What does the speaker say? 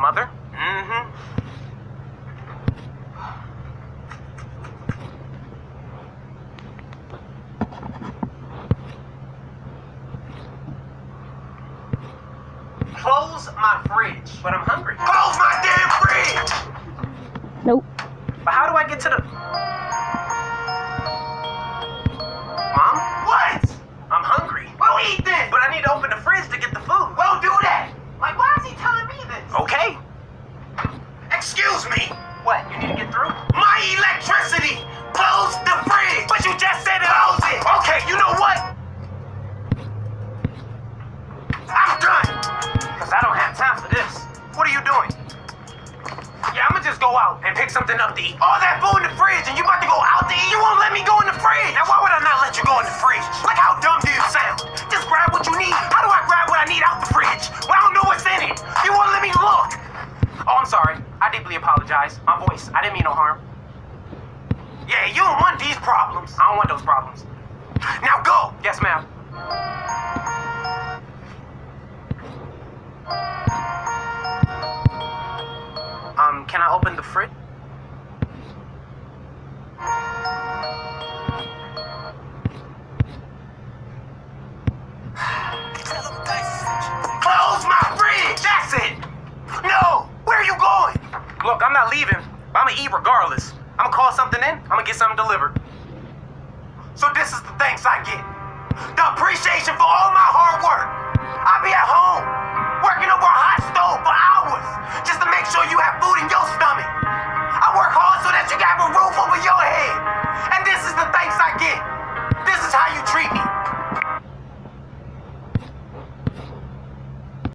Mother? Mm-hmm. Close my fridge. But I'm hungry. Close my damn fridge! Nope. But how do I get to the... Mom? What? I'm hungry. Well, eat then. But I need to open the fridge to get the food. Well, do that. Like, why is he telling me this? Okay. Excuse me. What, you need to get through? My electricity! Close the fridge! But you just said it. Close it! Okay, you know what? I'm done. Because I don't have time for this. What are you doing? Yeah, I'm gonna just go out and pick something up to eat. All that food in the fridge and you about to go out to eat? You won't let me go in the fridge. Now, why would I not let you go in the fridge? Like, how dumb do you sound? Just grab what you need. How do I grab what I need out the fridge? Well, I don't know what's in it. You won't let me look. Oh, I'm sorry. I deeply apologize. My voice. I didn't mean no harm. Yeah, you don't want these problems. I don't want those problems. Now go. Yes, ma'am. Can I open the fridge? Close my fridge! That's it! No! Where are you going? Look, I'm not leaving. I'm gonna eat regardless. I'm gonna call something in. I'm gonna get something delivered. So this is the thanks I get. The appreciation for all my hard work.